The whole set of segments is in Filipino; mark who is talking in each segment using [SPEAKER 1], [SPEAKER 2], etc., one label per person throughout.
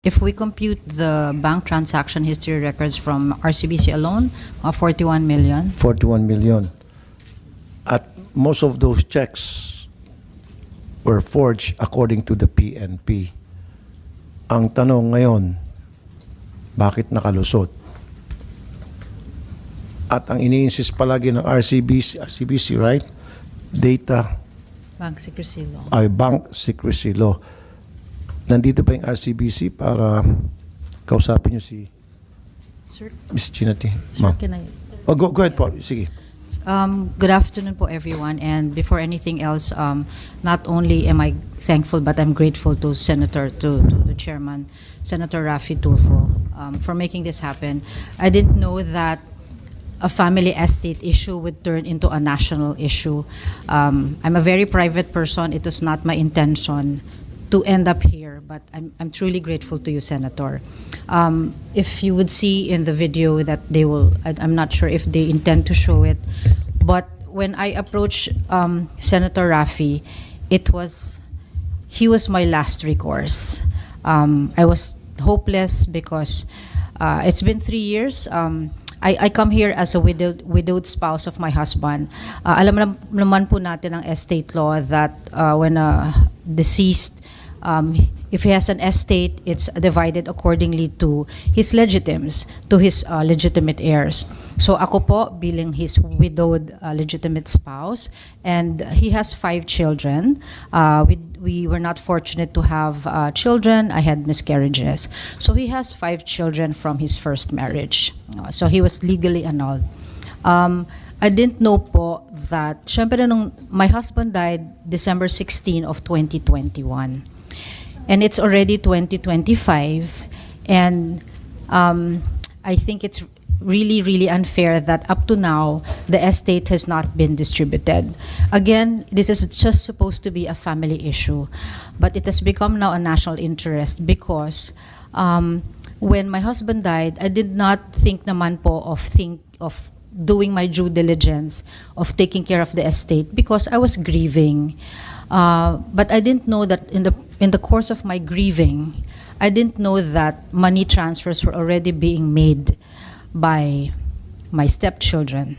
[SPEAKER 1] If we compute the bank transaction history records from RCBC alone, 41 million.
[SPEAKER 2] 41 million. At most of those checks were forged according to the PNP. Ang tanong ngayon, bakit nakalusot? At ang iniinsist palagi ng RCBC, right? Data
[SPEAKER 1] Bank secrecy law.
[SPEAKER 2] ay bank secrecy law. Nandito ba yung RCBC para kausapin niyo si
[SPEAKER 1] Sir,
[SPEAKER 2] Ms. Chinati?
[SPEAKER 1] sir, can I?
[SPEAKER 2] Oh, go ahead po. Sige.
[SPEAKER 1] Good afternoon po everyone, and before anything else, not only am I thankful but I'm grateful to the chairman, Senator Raffy Tulfo, for making this happen. I didn't know that a family estate issue would turn into a national issue. I'm a very private person. It was not my intention to end up here, but I'm truly grateful to you, Senator. If you would see in the video that I'm not sure if they intend to show it, but when I approached Senator Raffy, he was my last recourse. I was hopeless because it's been 3 years. I come here as a widowed spouse of my husband. Alam naman po natin ang estate law that when a deceased, if he has an estate, it's divided accordingly to his legitimes, to his legitimate heirs. So ako po bilang his widowed legitimate spouse, and he has 5 children. We were not fortunate to have children. I had miscarriages. So he has 5 children from his first marriage. So he was legally annulled. I didn't know po that, syempre nung my husband died December 16 of 2021. And it's already 2025, and I think it's really, really unfair that up to now, the estate has not been distributed. Again, this is just supposed to be a family issue, but it has become now a national interest because when my husband died, I did not think naman po of doing my due diligence of taking care of the estate because I was grieving. But I didn't know that in the course of my grieving, I didn't know that money transfers were already being made by my stepchildren.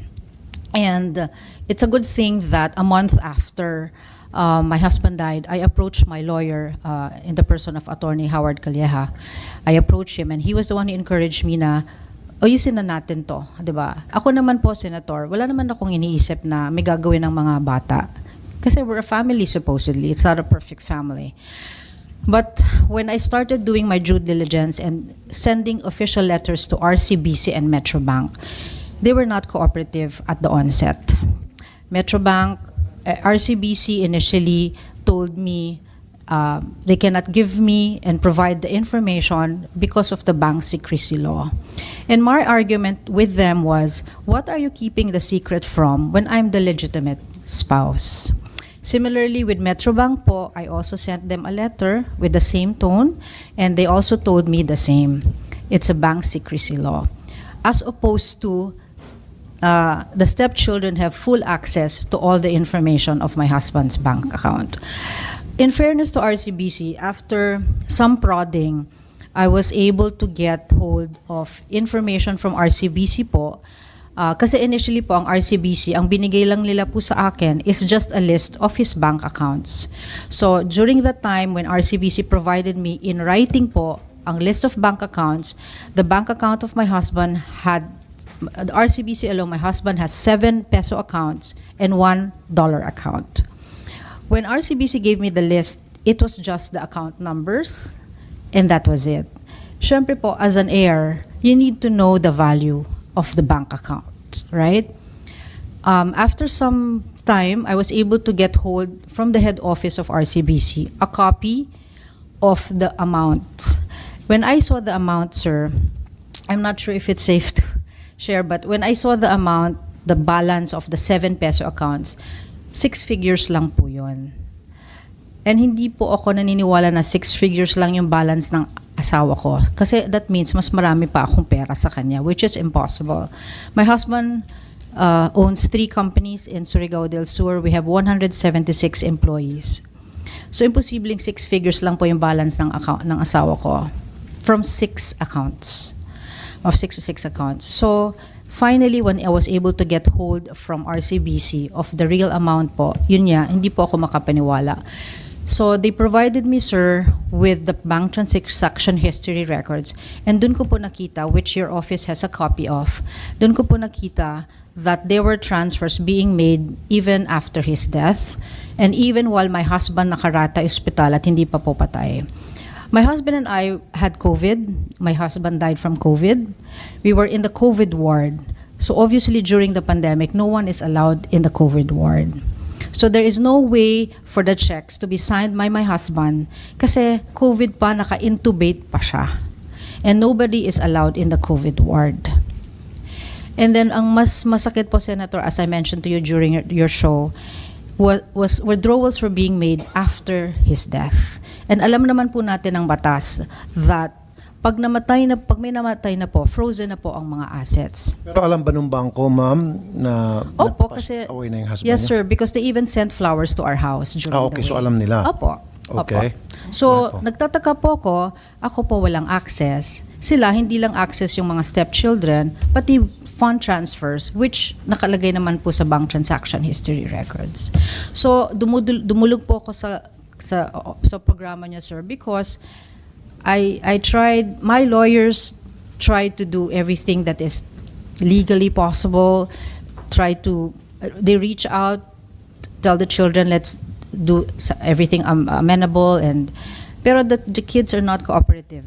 [SPEAKER 1] And it's a good thing that a month after my husband died, I approached my lawyer in the person of Attorney Howard Calleja. I approached him and he was the one who encouraged me na, ayusin na natin to, di ba? Ako naman po, Senator, wala naman akong iniisip na may gagawin ng mga bata. Kasi we're a family supposedly. It's not a perfect family. But when I started doing my due diligence and sending official letters to RCBC and Metrobank, they were not cooperative at the onset. Metrobank, RCBC initially told me they cannot give me and provide the information because of the bank secrecy law. And my argument with them was, what are you keeping the secret from when I'm the legitimate spouse? Similarly, with Metrobank po, I also sent them a letter with the same tone, and they also told me the same. It's a bank secrecy law. As opposed to the stepchildren have full access to all the information of my husband's bank account. In fairness to RCBC, after some prodding, I was able to get hold of information from RCBC po. Kasi initially po, ang RCBC, ang binigay lang nila po sa akin is just a list of his bank accounts. So during that time when RCBC provided me in writing po ang list of bank accounts, the bank account of my husband had, the RCBC alone, my husband has 7 peso accounts and $1 account. When RCBC gave me the list, it was just the account numbers, and that was it. Syempre po, as an heir, you need to know the value of the bank account, right? After some time, I was able to get hold from the head office of RCBC a copy of the amount. When I saw the amount, sir, I'm not sure if it's safe to share, but when I saw the amount, the balance of the 7 peso accounts, 6 figures lang po yun. And hindi po ako naniniwala na 6 figures lang yung balance ng asawa ko. Kasi that means mas marami pa akong pera sa kanya, which is impossible. My husband owns 3 companies in Surigao del Sur. We have 176 employees. So imposibleng 6 figures lang po yung balance ng account ng asawa ko. from 6 accounts, of 6 to 6 accounts. So, finally, when I was able to get hold from RCBC of the real amount po, yun niya, hindi po ako makapaniwala. So, they provided me, sir, with the bank transaction history records. And dun ko po nakita, which your office has a copy of, dun ko po nakita that there were transfers being made even after his death and even while my husband nakarata ospital at hindi pa po patay. My husband and I had COVID. My husband died from COVID. We were in the COVID ward. So obviously during the pandemic, no one is allowed in the COVID ward. So there is no way for the checks to be signed by my husband kasi COVID pa, naka-intubate pa siya. And nobody is allowed in the COVID ward. And then ang mas masakit po, Senator, as I mentioned to you during your show, was withdrawals were being made after his death. And alam naman po natin ng batas that pag may namatay na po, frozen na po ang mga assets.
[SPEAKER 2] Pero alam ba nung bangko, ma'am, na
[SPEAKER 1] Opo, kasi
[SPEAKER 2] away na yung husband
[SPEAKER 1] yes,
[SPEAKER 2] niya?
[SPEAKER 1] sir, because they even sent flowers to our house during
[SPEAKER 2] Okay,
[SPEAKER 1] the
[SPEAKER 2] so
[SPEAKER 1] way.
[SPEAKER 2] alam nila.
[SPEAKER 1] Opo.
[SPEAKER 2] Okay.
[SPEAKER 1] Opo. So, nagtataka po ako po walang access. Sila, hindi lang access yung mga stepchildren, pati fund transfers, which nakalagay naman po sa bank transaction history records. So, dumulog po ako sa programa niya, sir, because I tried, my lawyers tried to do everything that is legally possible, they reach out, tell the children, let's do everything amenable, pero the kids are not cooperative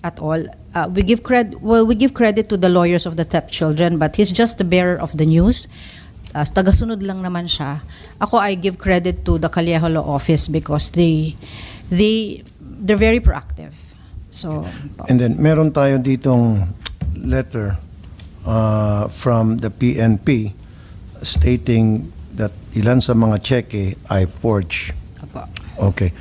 [SPEAKER 1] at all. We give credit to the lawyers of the stepchildren, but he's just the bearer of the news. Tagasunod lang naman siya. Ako, I give credit to the Callejo Law Office because they're very proactive. So,
[SPEAKER 2] And then meron tayo ditong letter from the PNP stating that ilan sa mga cheque ay forged.
[SPEAKER 1] Apo.
[SPEAKER 2] Okay.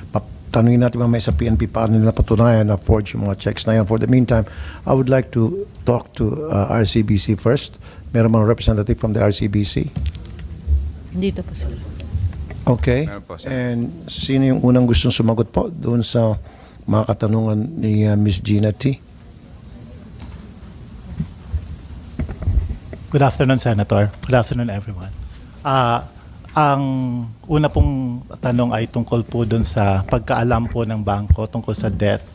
[SPEAKER 2] Tanungin natin mamaya sa PNP paano nila patunayan na forged yung mga checks na yan. For the meantime, I would like to talk to RCBC first. Meron mga representative from the RCBC.
[SPEAKER 1] Dito po sila.
[SPEAKER 2] Okay.
[SPEAKER 3] Meron po, sir.
[SPEAKER 2] And sino yung unang gustong sumagot po doon sa mga katanungan ni Ms. Gina T?
[SPEAKER 4] Good afternoon, Senator. Good afternoon, everyone. Ang una pong tanong ay tungkol po doon sa pagkaalam po ng bangko tungkol sa death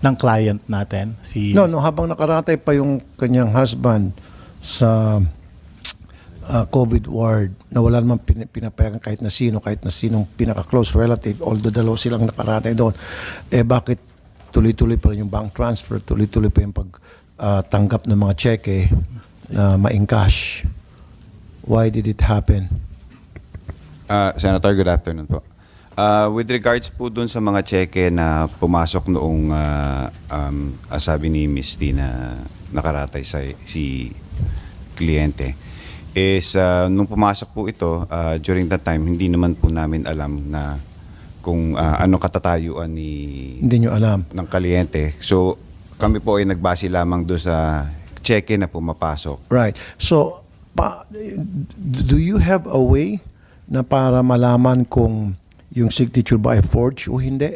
[SPEAKER 4] ng client natin.
[SPEAKER 2] No, habang nakaratay pa yung kanyang husband sa COVID ward na wala namang pinapayagan kahit na sinong pinaka-close relative, although dalawa silang nakaratay doon, bakit tuloy-tuloy pa rin yung bank transfer, tuloy-tuloy pa yung pagtanggap ng mga cheque na ma-encash? Why did it happen?
[SPEAKER 3] Senator, good afternoon po. With regards po dun sa mga cheque na pumasok noong sabi ni Ms. T na nakaratay si kliyente, is nung pumasok po ito, during that time, hindi naman po namin alam na kung ano katatayuan
[SPEAKER 2] Hindi nyo alam.
[SPEAKER 3] ng kliyente. So, kami po ay nagbase lamang doon sa cheque na pumapasok.
[SPEAKER 2] Right. So, do you have a way na para malaman kung yung signature ba ay forged o hindi?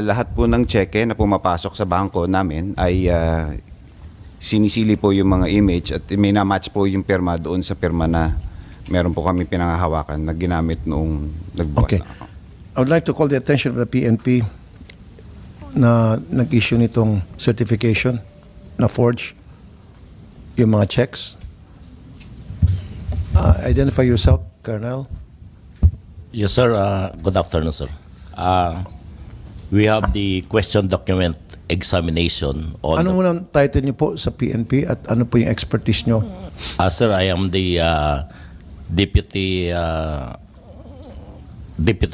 [SPEAKER 3] Lahat po ng cheque na pumapasok sa bangko namin ay sinisili po yung mga image at may na-match po yung pirma doon sa pirma na meron po kami pinangahawakan na ginamit noong nagbukas
[SPEAKER 2] Okay.
[SPEAKER 3] na ako.
[SPEAKER 2] I would like to call the attention of the PNP na nag-issue nitong certification na forged yung mga checks. Identify yourself, Colonel.
[SPEAKER 5] Yes, sir. Good afternoon, sir. We have the question document examination on.
[SPEAKER 2] Ano muna ang title niyo po sa PNP at ano po yung expertise niyo?
[SPEAKER 5] Sir, I am the deputy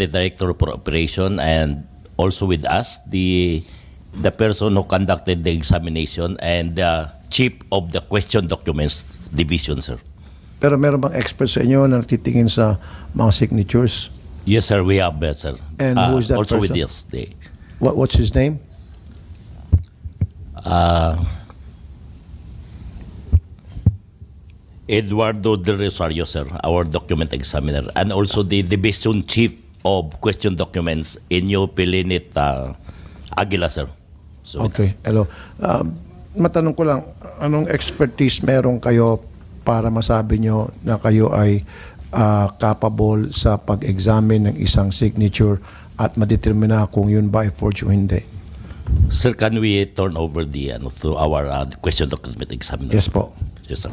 [SPEAKER 5] director for operation, and also with us the person who conducted the examination and the chief of the question documents division, sir.
[SPEAKER 2] Pero meron bang experts sa inyo na nagtitingin sa mga signatures?
[SPEAKER 5] Yes, sir. We have, sir.
[SPEAKER 2] And who is that
[SPEAKER 5] also with
[SPEAKER 2] person?
[SPEAKER 5] us, the
[SPEAKER 2] What's his name?
[SPEAKER 5] Eduardo Del Rosario, sir, our document examiner, and also the division chief of question documents, Inyo Pilinit Aguila, sir. So with
[SPEAKER 2] Okay, hello. Matanong ko lang, anong expertise meron kayo para masabi nyo na kayo ay capable sa pag-examine ng isang signature at madetermina kung yun ba ay forged o hindi?
[SPEAKER 5] Sir, can we turn over to our question document examiner?
[SPEAKER 2] Yes po.
[SPEAKER 5] Yes, sir.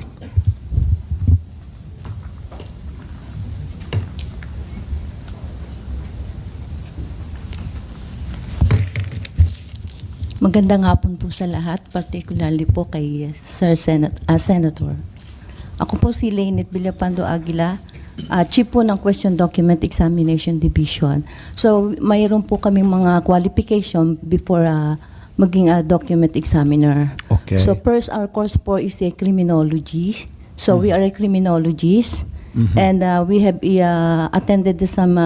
[SPEAKER 6] Magandang hapon po sa lahat, particularly po kay Senator. Ako po si Lainit Villapando Aguila, Chief po ng Question Document Examination Division. So, mayroon po kaming mga qualification before maging a document examiner.
[SPEAKER 2] Okay.
[SPEAKER 6] So, first, our course po is a criminology. So, we are a criminologist. And we have attended to some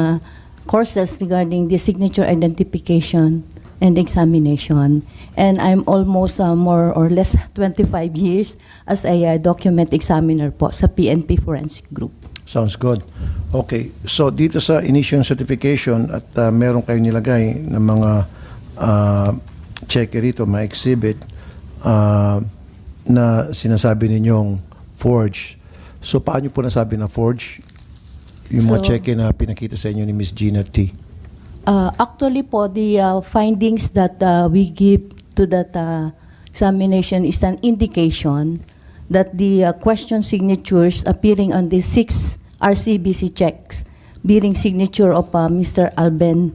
[SPEAKER 6] courses regarding the signature identification and examination. And I'm almost more or less 25 years as a document examiner po sa PNP Forensic Group.
[SPEAKER 2] Sounds good. Okay, so dito sa initial certification at meron kayong nilagay ng mga check rito, mga exhibit na sinasabi ninyong forge. So paano po nasabi na forge? Yung mga
[SPEAKER 6] So,
[SPEAKER 2] check na pinakita sa inyo ni Miss Gina T.
[SPEAKER 6] Actually po, the findings that we give to that examination is an indication that the question signatures appearing on the 6 RCBC checks bearing signature of Mr. Albin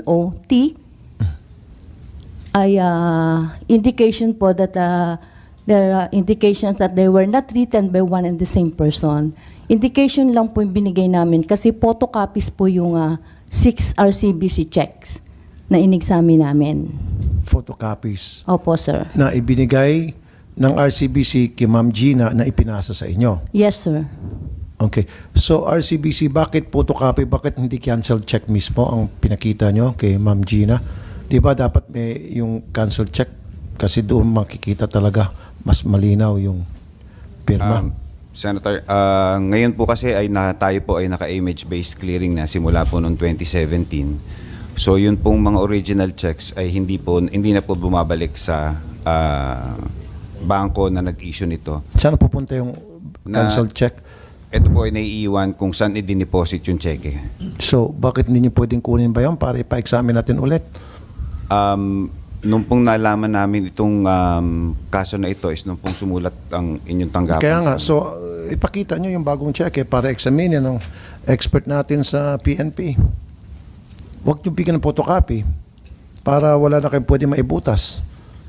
[SPEAKER 6] O. T. ay indication po that there are indications that they were not written by one and the same person. Indication lang po yung binigay namin kasi photocopies po yung 6 RCBC checks na in-examine namin.
[SPEAKER 2] Photocopies
[SPEAKER 6] Opo, sir.
[SPEAKER 2] na ibinigay ng RCBC kay Ma'am Gina na ipinasa sa inyo.
[SPEAKER 6] Yes, sir.
[SPEAKER 2] Okay. So RCBC, bakit photocopy? Bakit hindi cancel check mismo ang pinakita nyo kay Ma'am Gina? Di ba dapat may yung cancel check kasi doon makikita talaga mas malinaw yung pirma.
[SPEAKER 3] Senator, ngayon po kasi tayo po ay naka-image-based clearing na simula po noong 2017. So yun pong mga original checks ay hindi na po bumabalik sa bangko na nag-issue nito.
[SPEAKER 2] Saan pupunta yung cancel check?
[SPEAKER 3] Ito po ay naiiwan kung saan i-deposit yung cheque.
[SPEAKER 2] So bakit hindi nyo pwedeng kunin ba yun para ipa-examine natin ulit?
[SPEAKER 3] Nung pong nalaman namin itong kaso na ito is nung pong sumulat ang inyong tanggapan.
[SPEAKER 2] Kaya nga, so ipakita nyo yung bagong check para examine ng expert natin sa PNP. Huwag nyo bigyan ng photocopy para wala na kayong pwede maibutas.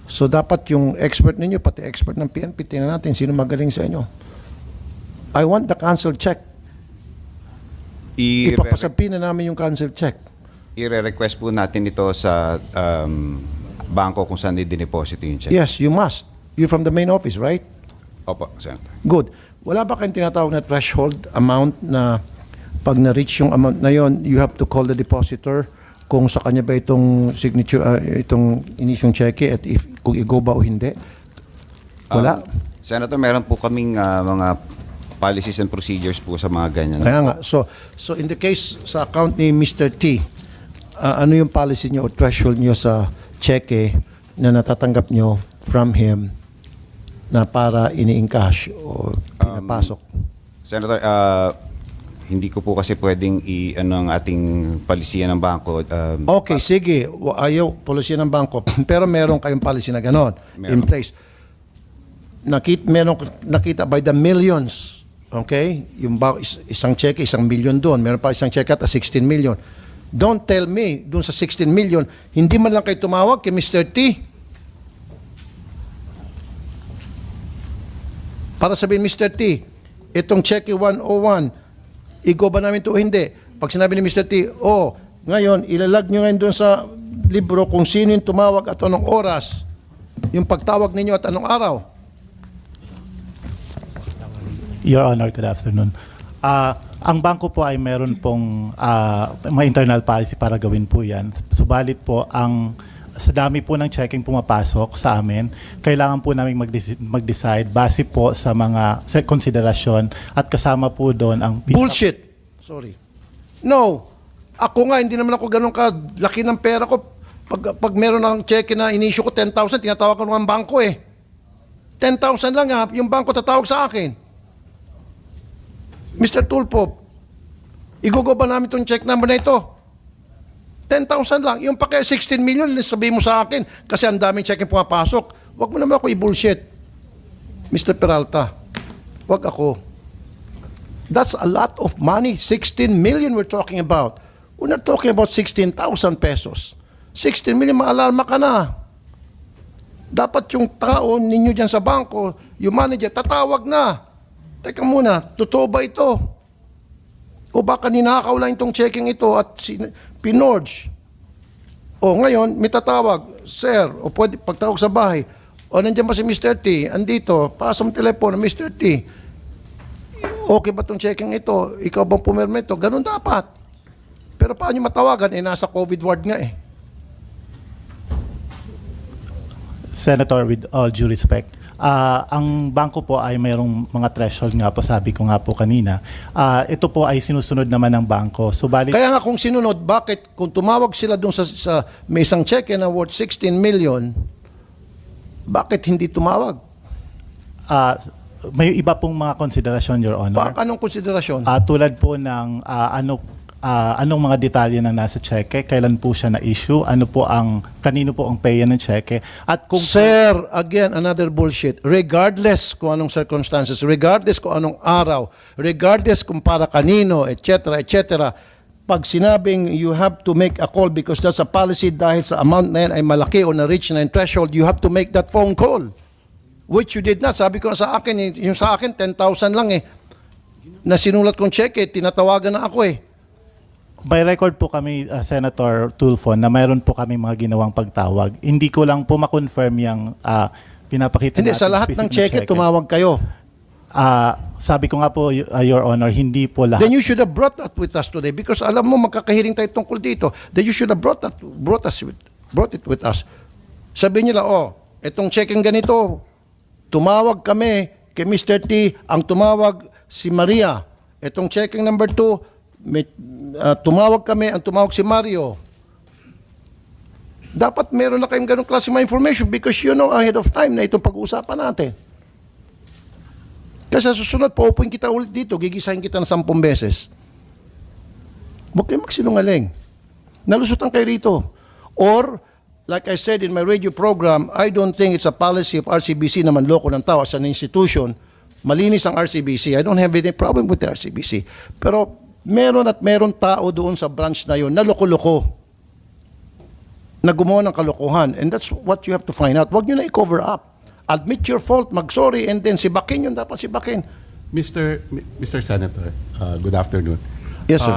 [SPEAKER 2] So dapat yung expert ninyo, pati expert ng PNP, tingnan natin sino magaling sa inyo. I want the cancel check. Ipapasabi na namin yung cancel check.
[SPEAKER 3] I-request po natin ito sa bangko kung saan i-deposit yung check.
[SPEAKER 2] Yes, you must. You're from the main office, right?
[SPEAKER 3] Opo, Senator.
[SPEAKER 2] Good. Wala ba kayong tinatawag na threshold amount na pag na-reach yung amount na yon, you have to call the depositor kung sa kanya ba itong signature, itong inisyong cheque at kung i-go ba o hindi? Wala?
[SPEAKER 3] Senator, meron po kaming mga policies and procedures po sa mga ganyan.
[SPEAKER 2] Kaya nga. So in the case sa account ni Mr. T, ano yung policy niyo o threshold niyo sa cheque na natatanggap nyo from him na para ini-encash o pinapasok?
[SPEAKER 3] Senator, hindi ko po kasi pwedeng ang ating palisiyan ng bangko.
[SPEAKER 2] Okay, sige. Ayaw policy ng bangko. Pero meron kayong policy na ganon in place. Nakita by the millions. Okay? Yung isang cheque, 1 million doon. Meron pa isang cheque at 16 million. Don't tell me, doon sa 16 million, hindi man lang kayo tumawag kay Mr. T. Para sabihin, Mr. T, itong cheque 101, i-go ba namin ito o hindi? Pag sinabi ni Mr. T, ngayon, ilalag nyo ngayon doon sa libro kung sino yung tumawag at anong oras, yung pagtawag ninyo at anong araw.
[SPEAKER 4] Your Honor, good afternoon. Ang bangko po ay meron pong mga internal policy para gawin po yan. Subalit po, sa dami po ng checking pumapasok sa amin, kailangan po namin mag-decide base po sa mga konsiderasyon at kasama po doon ang...
[SPEAKER 2] Bullshit! Sorry. No! Ako nga, hindi naman ako ganun kalaki ng pera ko. Pag meron ng cheque na inisyu ko 10,000, tinatawag ko ng bangko eh. 10,000 lang ha, yung bangko tatawag sa akin. Mr. Tulpo, igugo ba namin itong check number na ito? 10,000 lang. Yung pa kaya 16 million, sabihin mo sa akin kasi ang daming check yung pumapasok. Huwag mo naman ako i-bullshit. Mr. Peralta, huwag ako. That's a lot of money. 16 million we're talking about. We're not talking about 16,000 pesos. 16 million, maalarma ka na. Dapat yung tao ninyo dyan sa bangko, yung manager, tatawag na. Teka muna, totoo ba ito? O baka ninakaw lang itong checking ito at pinorge. O ngayon, may tatawag, sir, o pwede pagtawag sa bahay, o nandiyan ba si Mr. T? Andito, paasa mo telepono, Mr. T. Okay ba itong checking ito? Ikaw bang pumirma ito? Ganun dapat. Pero paano matawagan? Eh, nasa COVID ward nga eh.
[SPEAKER 4] Senator, with all due respect, ang bangko po ay mayroong mga threshold nga po, sabi ko nga po kanina. Ito po ay sinusunod naman ng bangko. Subalit,
[SPEAKER 2] Kaya nga kung sinunod, bakit kung tumawag sila dun sa may isang check na worth 16 million, bakit hindi tumawag?
[SPEAKER 4] may iba pong mga konsiderasyon, Your Honor.
[SPEAKER 2] Anong konsiderasyon?
[SPEAKER 4] Tulad po ng anong mga detalye ng nasa cheque, kailan po siya na-issue, kanino po ang payer ng cheque, at kung...
[SPEAKER 2] Sir, again, another bullshit. Regardless kung anong circumstances, regardless kung anong araw, regardless kung para kanino, etc., etc., pag sinabing you have to make a call because that's a policy dahil sa amount na yan ay malaki o na-reach na yung threshold, you have to make that phone call. Which you did not. Sabi ko sa akin, yung sa akin, 10,000 lang eh. Na sinulat kong cheque, tinatawagan na ako eh.
[SPEAKER 4] By record po kami, Senator Tulfo, na mayroon po kami mga ginawang pagtawag. Hindi ko lang po ma-confirm yung pinapakita
[SPEAKER 2] Hindi,
[SPEAKER 4] natin
[SPEAKER 2] sa lahat ng cheque, tumawag kayo.
[SPEAKER 4] Sabi ko nga po, Your Honor, hindi po lahat.
[SPEAKER 2] Then you should have brought that with us today because alam mo magkakahiring tayo tungkol dito. Then you should have brought it with us. Sabihin nila, etong checking ganito, tumawag kami kay Mr. T, ang tumawag si Maria. Etong checking number 2, tumawag kami, ang tumawag si Mario. Dapat meron na kayong ganong klase mga information because you know ahead of time na itong pag-uusapan natin. Kasi sa susunod, paupuin kita ulit dito, gigisahin kita ng 10 beses. Huwag kayo magsinungaling. Nalusutan kayo rito. Or, like I said in my radio program, I don't think it's a policy of RCBC na manloko ng tao as an institution. Malinis ang RCBC. I don't have any problem with the RCBC. Pero meron at meron tao doon sa branch na yun na loko-loko. Na gumawa ng kalokohan. And that's what you have to find out. Huwag nyo na i-cover up. Admit your fault, mag-sorry, and then sibakin yun. Dapat sibakin.
[SPEAKER 7] Mr. Senator, good afternoon.
[SPEAKER 2] Yes, sir.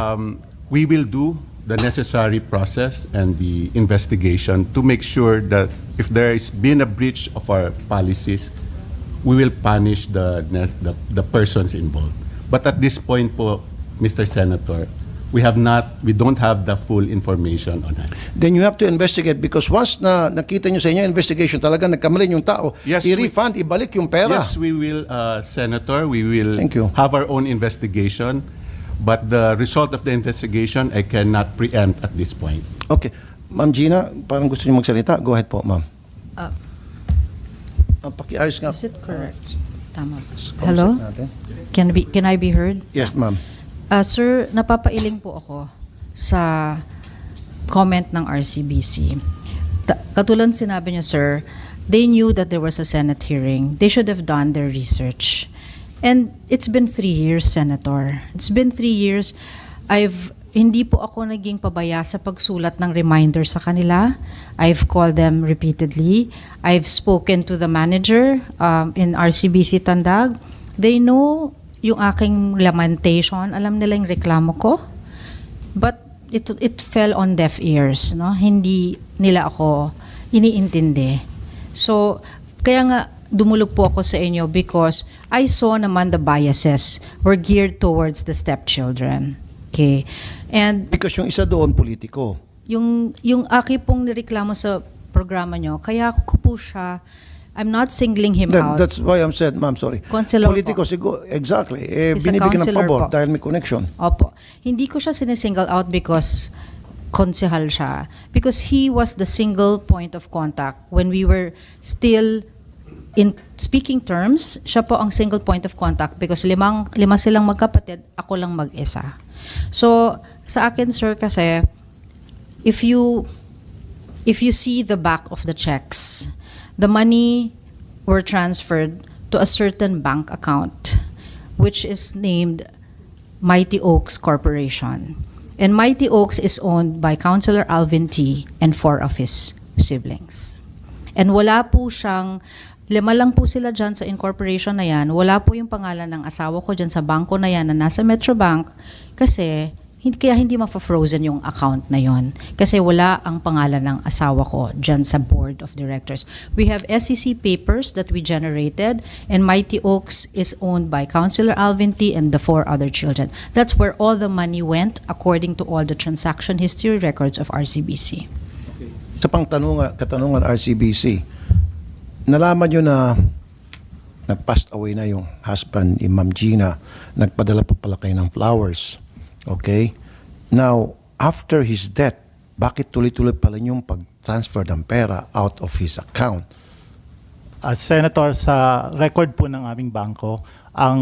[SPEAKER 7] We will do the necessary process and the investigation to make sure that if there has been a breach of our policies, we will punish the persons involved. But at this point po, Mr. Senator, we don't have the full information on that.
[SPEAKER 2] Then you have to investigate because once na nakita nyo sa inyo investigation, talaga nagkamali yung tao,
[SPEAKER 7] Yes,
[SPEAKER 2] i-refund, ibalik yung pera.
[SPEAKER 7] Yes, we will, Senator. We will
[SPEAKER 2] Thank you.
[SPEAKER 7] have our own investigation. But the result of the investigation, I cannot preempt at this point.
[SPEAKER 2] Okay. Ma'am Gina, parang gusto niyo magsalita. Go ahead po, ma'am. Pakiayos nga.
[SPEAKER 1] Is it correct? Tama ba? Hello?
[SPEAKER 2] Natin.
[SPEAKER 1] Can I be heard?
[SPEAKER 2] Yes, ma'am.
[SPEAKER 1] Sir, napapailing po ako sa comment ng RCBC. Katulad sinabi niyo, sir, they knew that there was a Senate hearing. They should have done their research. And it's been 3 years, Senator. It's been 3 years. Hindi po ako naging pabaya sa pagsulat ng reminder sa kanila. I've called them repeatedly. I've spoken to the manager in RCBC Tandag. They know yung aking lamentation, alam nila yung reklamo ko. But it fell on deaf ears, no? Hindi nila ako iniintindi. So, kaya nga dumulog po ako sa inyo because I saw naman the biases were geared towards the stepchildren. Okay. And
[SPEAKER 2] Because yung isa doon, politiko.
[SPEAKER 1] yung aki pong nireklamo sa programa nyo, kaya ko po siya, I'm not singling him out.
[SPEAKER 2] That's why I'm said, ma'am, sorry.
[SPEAKER 1] Consular
[SPEAKER 2] Politiko,
[SPEAKER 1] po.
[SPEAKER 2] siguro, exactly.
[SPEAKER 1] He's a
[SPEAKER 2] Binibigyan ng
[SPEAKER 1] counselor
[SPEAKER 2] pabor
[SPEAKER 1] po.
[SPEAKER 2] dahil may connection.
[SPEAKER 1] Opo. Hindi ko siya sinisingle out because konsehal siya because he was the single point of contact when we were still in speaking terms. Siya po ang single point of contact because lima silang magkapatid, ako lang mag-isa. So sa akin, sir, kasi if you see the back of the checks, the money were transferred to a certain bank account which is named Mighty Oaks Corporation. And Mighty Oaks is owned by Councilor Alvin T. and 4 of his siblings. And wala po siyang, 5 lang po sila dyan sa incorporation na yan. Wala po yung pangalan ng asawa ko dyan sa bangko na yan na nasa Metrobank kasi kaya hindi ma-frozen yung account na yon kasi wala ang pangalan ng asawa ko dyan sa board of directors. We have SEC papers that we generated, and Mighty Oaks is owned by Councilor Alvin T. and the 4 other children. That's where all the money went according to all the transaction history records of RCBC.
[SPEAKER 2] Sa katanungan RCBC, nalaman nyo na nag-passed away na yung husband ni Ma'am Gina, nagpadala pa pala kayo ng flowers. Okay? Now, after his death, bakit tuloy-tuloy pala yung pag-transfer ng pera out of his account?
[SPEAKER 4] Senator, sa record po ng aming bangko, ang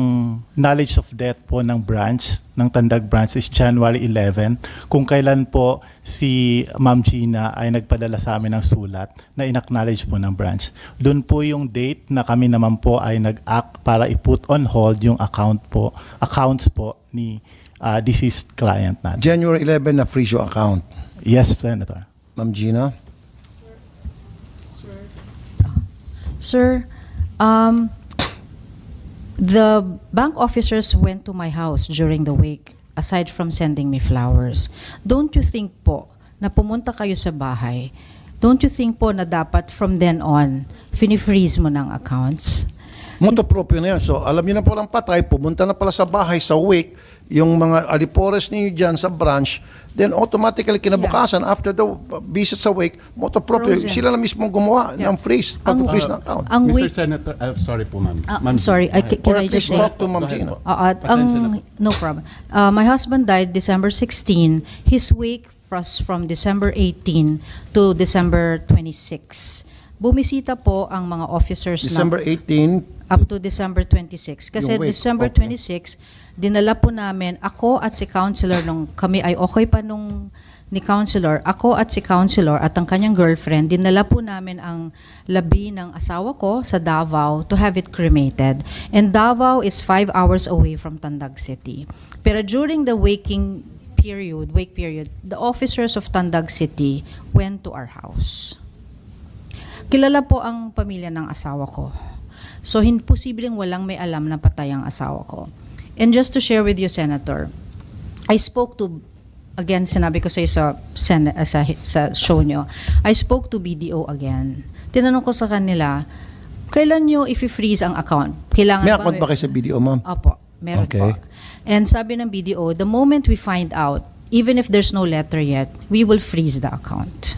[SPEAKER 4] knowledge of death po ng branch, ng Tandag branch is January 11, kung kailan po si Ma'am Gina ay nagpadala sa amin ng sulat na in-acknowledge po ng branch. Doon po yung date na kami naman po ay nag-act para i-put on hold yung accounts po ni deceased client natin.
[SPEAKER 2] January 11 na freeze yung account.
[SPEAKER 4] Yes, Senator.
[SPEAKER 2] Ma'am Gina?
[SPEAKER 1] Sir, the bank officers went to my house during the wake, aside from sending me flowers. Don't you think po na pumunta kayo sa bahay, don't you think po na dapat from then on, fini-freeze mo ng accounts?
[SPEAKER 2] Motopropyo na yan. So, alam niyo na po lang patay, pumunta na pala sa bahay, sa wake, yung mga alipores niyo dyan sa branch, then automatically kinabukasan, after the visit sa wake, motopropyo,
[SPEAKER 1] Frozen.
[SPEAKER 2] sila na mismo gumawa ng freeze, pag-freeze ng account.
[SPEAKER 1] Ang
[SPEAKER 7] Mr.
[SPEAKER 1] wake,
[SPEAKER 7] Senator, sorry po, ma'am.
[SPEAKER 1] I'm sorry, can
[SPEAKER 2] Or
[SPEAKER 1] I
[SPEAKER 2] at least
[SPEAKER 1] just say?
[SPEAKER 2] talk to Ma'am Gina.
[SPEAKER 1] No problem. My husband died December 16. His wake was from December 18 to December 26. Bumisita po ang mga officers
[SPEAKER 2] December
[SPEAKER 1] ng
[SPEAKER 2] 18,
[SPEAKER 1] up to December 26. Kasi
[SPEAKER 2] Yung wake,
[SPEAKER 1] December
[SPEAKER 2] okay.
[SPEAKER 1] 26, dinala po namin, ako at si Councilor, nung kami ay okay pa nung ni Councilor, ako at si Councilor at ang kanyang girlfriend, dinala po namin ang labi ng asawa ko sa Davao to have it cremated. And Davao is 5 hours away from Tandag City. Pero during the wake period, the officers of Tandag City went to our house. Kilala po ang pamilya ng asawa ko. So, posibleng walang may alam na patay ang asawa ko. And just to share with you, Senator, I spoke to, again, sinabi ko sa show nyo, I spoke to BDO again. Tinanong ko sa kanila, kailan nyo i-freeze ang account? Kailangan
[SPEAKER 2] may account ba kayo sa BDO, ma'am?
[SPEAKER 1] Opo, meron
[SPEAKER 2] Okay.
[SPEAKER 1] po. And sabi ng BDO, the moment we find out, even if there's no letter yet, we will freeze the account.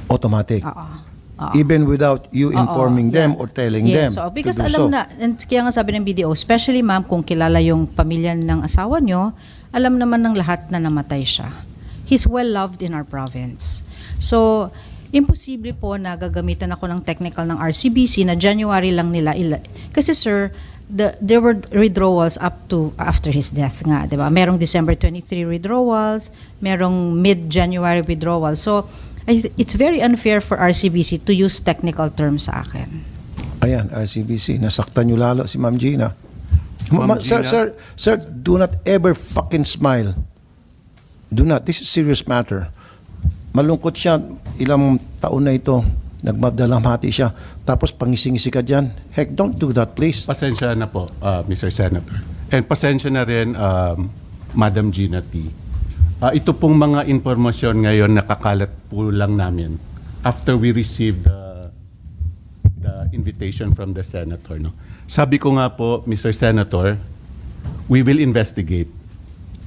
[SPEAKER 2] Automatic.
[SPEAKER 1] Oo.
[SPEAKER 2] Even without you informing them or telling them
[SPEAKER 1] So, because
[SPEAKER 2] to do
[SPEAKER 1] alam
[SPEAKER 2] so.
[SPEAKER 1] na, and kaya nga sabi ng BDO, especially ma'am, kung kilala yung pamilya ng asawa nyo, alam naman ng lahat na namatay siya. He's well loved in our province. So, imposible po na gagamitan ako ng technical ng RCBC na January lang nila. Kasi sir, there were withdrawals up to after his death nga, di ba? Merong December 23 withdrawals, merong mid-January withdrawals. So, it's very unfair for RCBC to use technical terms sa akin.
[SPEAKER 2] Ayan, RCBC, nasaktan nyo lalo si Ma'am Gina.
[SPEAKER 7] Ma'am
[SPEAKER 2] Sir, do not ever fucking smile. Do not. This is serious matter. Malungkot siya, ilang taon na ito, nagmadalamhati siya, tapos pangising-isi ka dyan. Heck, don't do that, please.
[SPEAKER 7] Pasensya na po, Mr. Senator. And pasensya na rin, Madam Gina T. Ito pong mga informasyon ngayon nakakalat po lang namin after we received the invitation from the Senator. No? Sabi ko nga po, Mr. Senator, we will investigate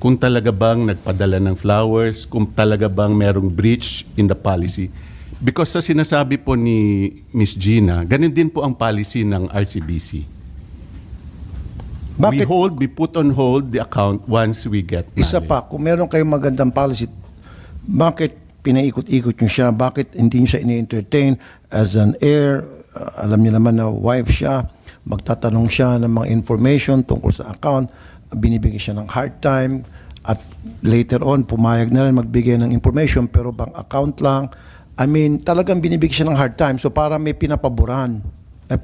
[SPEAKER 7] kung talaga bang nagpadala ng flowers, kung talaga bang merong breach in the policy. Because sa sinasabi po ni Ms. Gina, ganun din po ang policy ng RCBC.
[SPEAKER 2] Bakit?
[SPEAKER 7] We put on hold the account once we get
[SPEAKER 2] Isa
[SPEAKER 7] knowledge.
[SPEAKER 2] pa, kung meron kayong magandang policy, Bakit pinaikot-ikot nyo siya? Bakit hindi nyo siya ini-entertain as an heir? Alam niyo naman na wife siya. Magtatanong siya ng mga information tungkol sa account. Binibigyan siya ng hard time. At later on, pumayag na rin magbigay ng information pero bang account lang. I mean, talagang binibigyan siya ng hard time. So para may pinapaboran.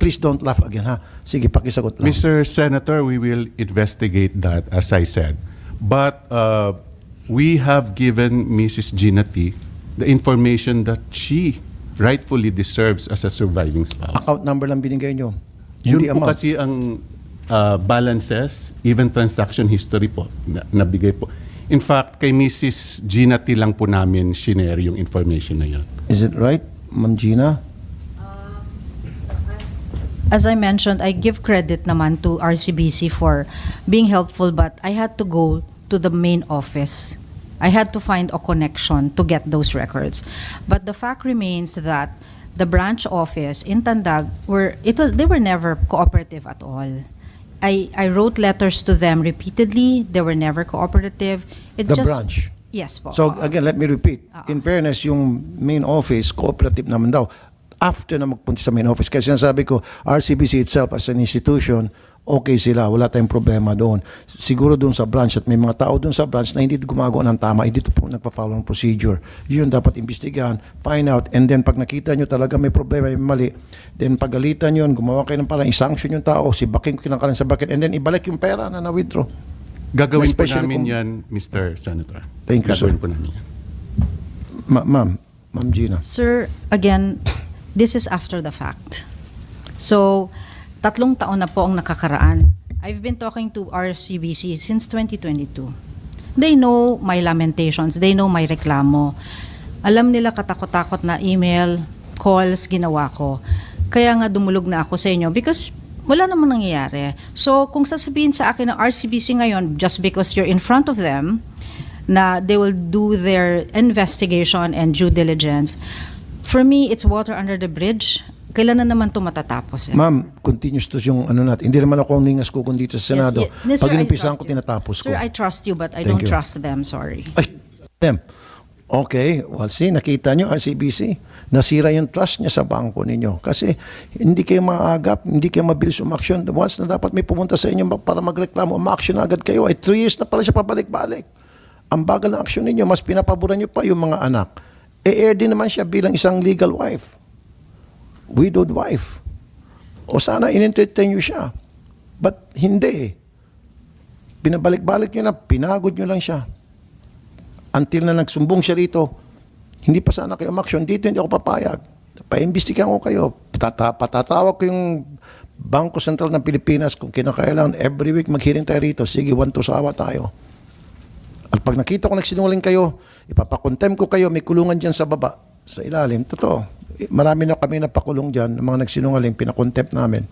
[SPEAKER 2] Please don't laugh again, ha? Sige, pakisagot lang.
[SPEAKER 7] Mr. Senator, we will investigate that, as I said. But we have given Mrs. Gina T. the information that she rightfully deserves as a surviving spouse.
[SPEAKER 2] Account number lang binigay nyo.
[SPEAKER 7] Yun
[SPEAKER 2] Hindi
[SPEAKER 7] po
[SPEAKER 2] amount.
[SPEAKER 7] kasi ang balances, even transaction history po, nabigay po. In fact, kay Mrs. Gina T. lang po namin shinare yung information na yun.
[SPEAKER 2] Is it right, Ma'am Gina?
[SPEAKER 1] As I mentioned, I give credit naman to RCBC for being helpful, but I had to go to the main office. I had to find a connection to get those records. But the fact remains that the branch office in Tandag they were never cooperative at all. I wrote letters to them repeatedly. They were never cooperative.
[SPEAKER 2] The branch?
[SPEAKER 1] Yes po.
[SPEAKER 2] So again, let me repeat. In fairness, yung main office, cooperative naman daw. After na magpunta sa main office, kasi sinasabi ko, RCBC itself as an institution, okay sila, wala tayong problema doon. Siguro doon sa branch at may mga tao doon sa branch na hindi gumagawa ng tama, hindi po nagpa-follow ng procedure. Yun dapat imbestigahan, find out, and then pag nakita nyo talaga may problema, may mali, then pagalitan yun, gumawa kayo ng parang isanction yung tao, sibakin ko kinakalan sa bucket, and then ibalik yung pera na na-withdraw.
[SPEAKER 7] Gagawin po
[SPEAKER 2] Especially
[SPEAKER 7] namin
[SPEAKER 2] kung-
[SPEAKER 7] yan, Mr. Senator.
[SPEAKER 2] Thank you, sir.
[SPEAKER 7] Gagawin po namin yan.
[SPEAKER 2] Ma'am Gina.
[SPEAKER 1] Sir, again, this is after the fact. So, 3 taon na po ang nakakaraan. I've been talking to RCBC since 2022. They know my lamentations. They know my reklamo. Alam nila katakot-takot na email, calls, ginawa ko. Kaya nga dumulog na ako sa inyo because wala namang nangyayari. So, kung sasabihin sa akin ng RCBC ngayon, just because you're in front of them, na they will do their investigation and due diligence, for me, it's water under the bridge. Kailan na naman ito matatapos?
[SPEAKER 2] Ma'am, continuous to yung ano natin. Hindi naman ako ningas ko kundi sa Senado.
[SPEAKER 1] Yes,
[SPEAKER 2] Pag
[SPEAKER 1] sir, I
[SPEAKER 2] inimpisahan
[SPEAKER 1] trust
[SPEAKER 2] ko,
[SPEAKER 1] you.
[SPEAKER 2] tinatapos ko.
[SPEAKER 1] Sir, I trust you, but I
[SPEAKER 2] Thank
[SPEAKER 1] don't
[SPEAKER 2] you.
[SPEAKER 1] trust them, sorry.
[SPEAKER 2] Ay, them. Okay, well see, nakita nyo RCBC, nasira yung trust niya sa bangko ninyo. Kasi hindi kayo maagap, hindi kayo mabilis umaksyon. Once na dapat may pumunta sa inyo para magreklamo, umaksyon agad kayo. Ay 3 years na pala siya pabalik-balik. Ang bagal ng aksyon ninyo, mas pinapaboran nyo pa yung mga anak. E-air din naman siya bilang isang legal wife. Widowed wife. O sana in-entertain nyo siya. But hindi. Pinabalik-balik nyo na, pinagod nyo lang siya. Until na nagsumbong siya rito, hindi pa sana kayo umaksyon. Dito hindi ako papayag. Paimbestigahan ko kayo. Patatawag ko yung Bangko Sentral ng Pilipinas kung kinakailangan every week mag-hearing tayo rito. Sige, 1 to sawa tayo. At pag nakita ko nagsinungaling kayo, ipapakontem ko kayo, may kulungan dyan sa baba, sa ilalim. Totoo. Marami na kami napakulong dyan, ng mga nagsinungaling, pinakontempt namin.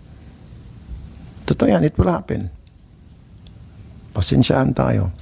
[SPEAKER 2] Totoo yan, it will happen. Pasensyaan tayo.